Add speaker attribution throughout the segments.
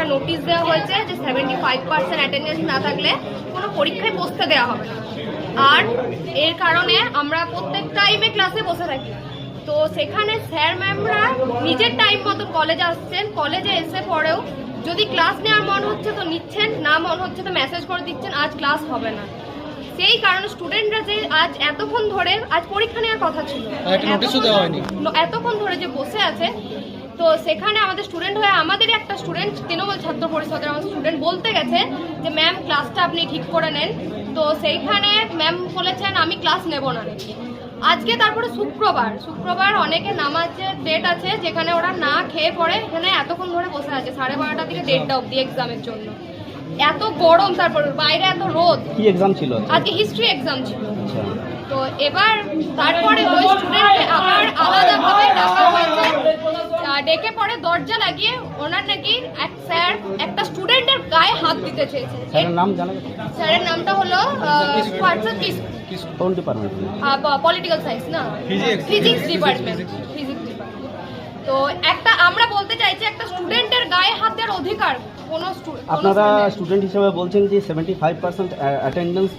Speaker 1: একটা নোটিশ দেওয়া হয়েছে যে 75% অ্যাটেন্ডেন্স না থাকলে কোনো পরীক্ষায় বসতে দেওয়া হবে না। আর এর কারণে আমরা প্রত্যেক টাইমে ক্লাসে বসে থাকি। তো সেখানে স্যার ম্যামরা নিজের টাইম মতো কলেজে আসছেন, কলেজে এসে পরেও যদি ক্লাস নেওয়ার মন হচ্ছে তো নিচ্ছেন, না মন হচ্ছে তো মেসেজ করে দিচ্ছেন আজ ক্লাস হবে না। সেই কারণে স্টুডেন্টরা যে আজ এতক্ষণ ধরে আজ পরীক্ষা নেওয়ার কথা ছিল, এতক্ষণ ধরে যে বসে আছে, তো সেখানে আমাদের স্টুডেন্ট হয়ে আমাদেরই একটা স্টুডেন্ট তৃণমূল ছাত্র পরিষদের আমাদের স্টুডেন্ট বলতে গেছে যে ম্যাম ক্লাসটা আপনি ঠিক করে নেন। তো সেইখানে ম্যাম বলেছেন আমি ক্লাস নেব না নাকি। আজকে তারপরে শুক্রবার অনেকে নামাজের ডেট আছে যেখানে ওরা না খেয়ে পড়ে এখানে এতক্ষণ ধরে বসে আছে 12:30 থেকে 1:30 অবধি এক্সামের জন্য। এত গরম, তারপর বাইরে এত রোদ।
Speaker 2: কি এক্সাম ছিল
Speaker 1: আজকে? হিস্ট্রি এক্সাম ছিল। তো এবার তারপরে ওই স্টুডেন্ট আবার আলাদাভাবে ডাকা হয়েছে, ডেকে পরে দরজা লাগিয়ে ওনার নাকি এক স্যার একটা স্টুডেন্টের গায়ে হাত দিতে চেয়েছে।
Speaker 2: স্যারের নাম জানা গেছে?
Speaker 1: স্যারের নামটা হলো
Speaker 2: কোন ডিপার্টমেন্ট?
Speaker 1: পলিটিক্যাল সায়েন্স না, ফিজিক্স ডিপার্টমেন্ট। তো একটা আমরা বলতে চাইছি একটা স্টুডেন্টের গায়ে হাত দেওয়ার অধিকার কোনো
Speaker 2: আপনারা স্টুডেন্ট হিসেবে বলছেন যে 75% অ্যাটেন্ডেন্স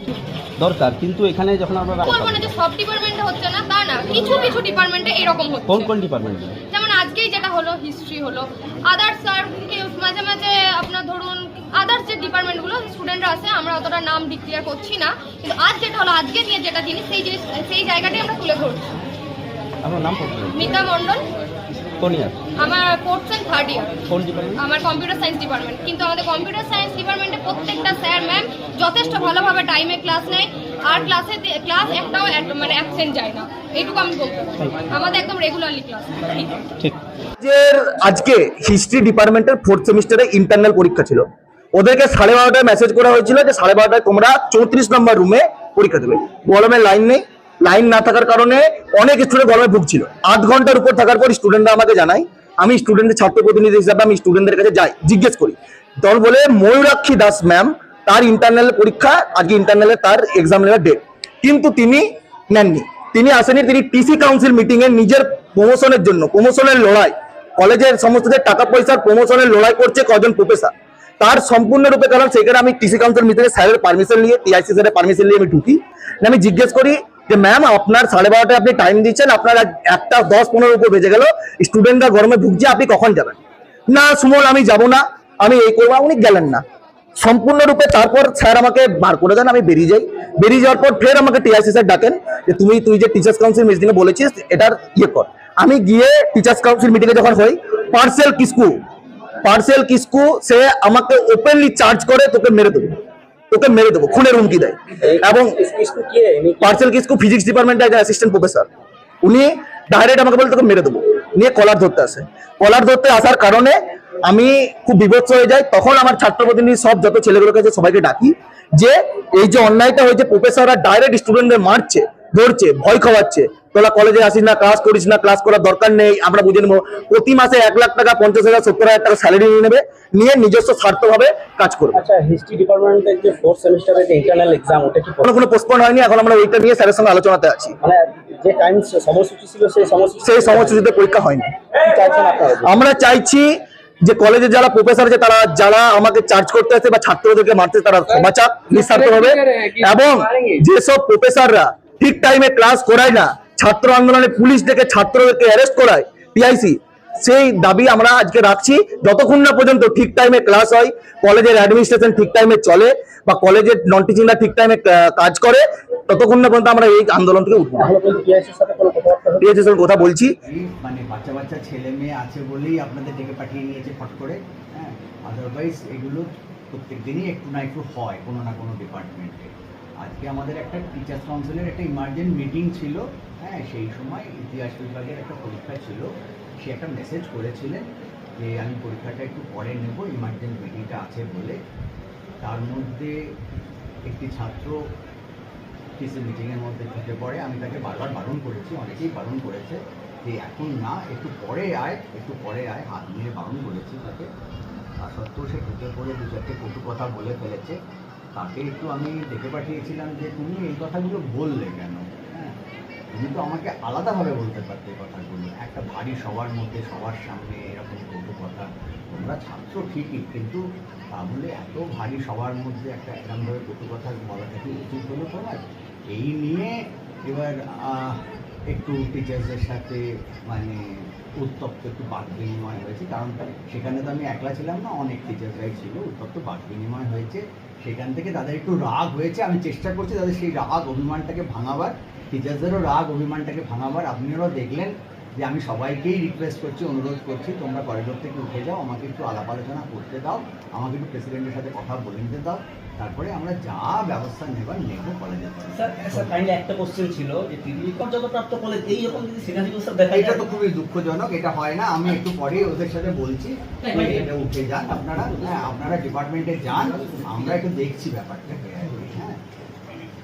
Speaker 2: দরকার, কিন্তু এখানে যখন আপনারা
Speaker 1: বলবো না যে সব ডিপার্টমেন্টে হচ্ছে না তা না, কিছু কিছু ডিপার্টমেন্টে এরকম হচ্ছে।
Speaker 2: কোন ডিপার্টমেন্টে?
Speaker 1: যেমন আজকেই যেটা হলো হিস্ট্রি হলো, আদার্স স্যার মাঝে মাঝে আপনার ধরুন আদার্স যে ডিপার্টমেন্টগুলো স্টুডেন্টরা আছে আমরা অতটা নাম ডিক্লেয়ার করছি না, কিন্তু আজ যেটা হলো আজকে নিয়ে যেটা জিনিস সেই জায়গাটাই আমরা তুলে ধরছি।
Speaker 2: আপনার নাম?
Speaker 1: মিতা মণ্ডল।
Speaker 2: কোন ইয়ার?
Speaker 1: আমার 4th and 3rd ইয়ার।
Speaker 2: কোন ডিপার্টমেন্ট?
Speaker 1: আমার কম্পিউটার সায়েন্স ডিপার্টমেন্ট। কিন্তু আমাদের কম্পিউটার সায়েন্স ডিপার্টমেন্টে প্রত্যেকটা স্যার ম্যাম যথেষ্ট ভালোভাবে টাইমে ক্লাস নেয়, আর ক্লাস একটাও মানে অ্যাবসেন্ট যায় না, এইটুকু আমি বলতে পারি। আমাদের একদম রেগুলারলি ক্লাস।
Speaker 2: ঠিক।
Speaker 3: আজকে হিস্ট্রি ডিপার্টমেন্টের 4th সেমিস্টারে ইন্টারনাল পরীক্ষা ছিল। ওদেরকে 12:30টায় মেসেজ করা হয়েছিল যে 12:30টায় তোমরা 34 নম্বর রুমে পরীক্ষা দেবে। গরমে লাইন না থাকার কারণে অনেক স্টুডেন্ট গরমে ভুগছিল। 8 ঘন্টার উপর থাকার পর স্টুডেন্টরা আমাকে জানায়, আমি স্টুডেন্টের ছাত্র প্রতিনিধি হিসাবে আমি স্টুডেন্টদের কাছে যাই, জিজ্ঞেস করি। তখন বলে ময়ূরাক্ষী দাস ম্যাম তার ইন্টারনাল পরীক্ষা আজকে, ইন্টারনালে তার এক্সাম নেওয়ার ডেট, কিন্তু তিনি নেননি, তিনি আসেনি। তিনি টিসি কাউন্সিল মিটিং এ নিজের প্রমোশনের জন্য, প্রমোশনের লড়াই, কলেজের সমস্ত যে টাকা পয়সার প্রমোশনের লড়াই করছে কজন প্রফেসর, তার সম্পূর্ণরূপে কারণ। সেখানে আমি টিসি কাউন্সিল মিটিং এ স্যারের পারমিশন নিয়ে, টিআইসি স্যারের পারমিশন নিয়ে আমি ঢুকি। আমি জিজ্ঞেস করি যে ম্যাম আপনার 12:30টায় আপনি টাইম দিচ্ছেন, আপনার 1:10-15 উপর বেজে গেল, স্টুডেন্টরা গরমে ভুগছে, আপনি কখন যাবেন? না সুমন আমি যাব না, আমি এই করবো। উনি গেলেন না সম্পূর্ণরূপে। তারপর স্যার আমাকে বার করে দেন, আমি বেরিয়ে যাই। বেরিয়ে যাওয়ার পর ফের আমাকে টিআইসি স্যার ডাকেন যে তুই যে টিচার্স কাউন্সিল মিটিং এ বলেছিস এটার ইয়ে কর। আমি গিয়ে টিচার্স কাউন্সিল মিটিং এ যখন হই, পার্সেল কিসকু সে আমাকে ওপেনলি চার্জ করে তোকে মেরে দেবো, খুনের হুমকি দেয়। এবং পার্সেল কিসকু ফিজিক্স ডিপার্টমেন্টের একজন অ্যাসিস্ট্যান্ট প্রফেসর, উনি ডাইরেক্ট আমাকে বলে তোকে মেরে দেবো, নিয়ে কলার ধরতে আসে। কলার ধরতে আসার কারণে আমি খুব বিভৎস হয়ে যাই। তখন আমার ছাত্র প্রতিনিধি সব যত ছেলেগুলোকে আছে সবাইকে ডাকি যে এই যে অন্যায়টা হয়েছে, প্রফেসররা ডাইরেক্ট স্টুডেন্টদের মারছে, ধরছে, ভয় খাওয়াচ্ছে, তোরা কলেজে আসিস না, ক্লাস করিস না, ক্লাস করার দরকার নেই, আমরা বুঝে নেবো। প্রতি মাসে 1 লাখ টাকা, 50,000, 70,000 টাকা স্যালারি নিয়ে নেবে, নিয়ে নিজস্ব স্বার্থভাবে কাজ করবে।
Speaker 2: আচ্ছা, হিস্ট্রি ডিপার্টমেন্টের যে 4th সেমিস্টারের যে ইন্টারনাল এক্সাম, ওটা কি
Speaker 3: কোনো পোস্টপোন হয়নি? এখন আমরা ওইটা নিয়ে স্যারের সঙ্গে আলোচনাতে আছি।
Speaker 2: মানে যে টাইম সময়সূচি ছিল সেই
Speaker 3: সময়সূচিতে পরীক্ষা হয়নি।
Speaker 2: চাইছেন আপনারা?
Speaker 3: আমরা চাইছি যে কলেজে যারা প্রফেসর আছে, তারা যারা আমাকে চার্জ করতে আছে বা ছাত্রদেরকে মারতে, তারা ক্ষমা চাক নিঃস্বার্থ হবে। এবং যেসব প্রফেসররা ঠিক টাইমে ক্লাস করায় না, ছাত্র আন্দোলনে পুলিশ ডেকে ছাত্রদেরকে অ্যারেস্ট করায় টিআইসি, সেই দাবি আমরা আজকে রাখছি। যতক্ষণ না পর্যন্ত ঠিক টাইমে ক্লাস হয়, কলেজের অ্যাডমিনিস্ট্রেশন ঠিক টাইমে চলে, বা কলেজের নন টিচিংরা ঠিক টাইমে কাজ করে, ততক্ষণ না পর্যন্ত আমরা এই আন্দোলন থেকে উঠবো। টিআইসির সাথে কথা বলছি।
Speaker 4: মানে বাচ্চা ছেলে মেয়ে আছে বলেই আপনাদের ডেকে পাঠিয়ে নিয়েছে ফট করে, হ্যাঁ, আদারওয়াইজ এগুলো প্রত্যেক দিনই একটু না একটু হয় কোনো না কোনো ডিপার্টমেন্টে। আজকে আমাদের একটা টিচার্স কাউন্সিলের একটা ইমার্জেন্ট মিটিং ছিল, হ্যাঁ, সেই সময় ইতিহাস বিভাগের একটা পরীক্ষা ছিল। সে একটা মেসেজ করেছিলেন যে আমি পরীক্ষাটা একটু পরে নেব, ইমার্জেন্ট মিটিংটা আছে বলে। তার মধ্যে একটি ছাত্র টিসি মিটিংয়ের মধ্যে ঢুকে পড়ে। আমি তাকে বারবার বারণ করেছি, অনেকেই বারণ করেছে যে এখন না, একটু পরে আয়, হাত নিয়ে বারণ করেছি তাকে। তা সত্ত্বেও সে ঢুকে পড়ে 2-4টে কটু কথা বলে ফেলেছে। তাকে একটু আমি ডেকে পাঠিয়েছিলাম যে তুমি এই কথাগুলো বললে কেন, হ্যাঁ। তুমি তো আমাকে আলাদাভাবে বলতে পারতে এই কথাগুলো। একটা ভারী সবার মধ্যে সবার সামনে এরকম কটু কথা, তোমরা ছাত্র ঠিকই, কিন্তু তা বলে এত ভারী সবার মধ্যে একটা এরকমভাবে কটু কথা বলাটা কি উচিত হলো তোমার? এই নিয়ে এবার একটু টিচার্সদের সাথে মানে উত্তপ্ত একটু বাদ বিনিময় হয়েছে, কারণ সেখানে তো আমি একলা ছিলাম না, অনেক টিচার্সরাই ছিল, উত্তপ্ত বাদ বিনিময় হয়েছে। সেখান থেকে তাদের একটু রাগ হয়েছে, আমি চেষ্টা করছি তাদের সেই রাগ অভিমানটাকে ভাঙাবার, টিচার্সদেরও রাগ অভিমানটাকে ভাঙাবার। আপনারাও দেখলেন যে আমি সবাইকেই রিকোয়েস্ট করছি, অনুরোধ করছি, তোমরা করিডোর থেকে উঠে যাও, আমাকে একটু আলাপ আলোচনা করতে দাও, আমাকে একটু প্রেসিডেন্টের সাথে কথা বলে নিতে দাও, তারপরে আমরা যা ব্যবস্থা নেবার নেব কলেজের।
Speaker 2: স্যার কাইন্ডলি একটা কোশ্চেন ছিল যে তৃতীয় পর্যন্তপ্রাপ্ত কলেজ এইরকম যদি সেখানে স্যার দেখা
Speaker 4: এটা তো খুবই দুঃখজনক, এটা হয় না। আমি একটু পরে ওদের সাথে বলছি, এটা উঠে যান আপনারা, হ্যাঁ আপনারা ডিপার্টমেন্টে যান, আমরা একটু দেখছি ব্যাপারটা। হ্যাঁ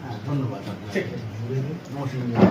Speaker 4: হ্যাঁ, ধন্যবাদ। নমস্কার।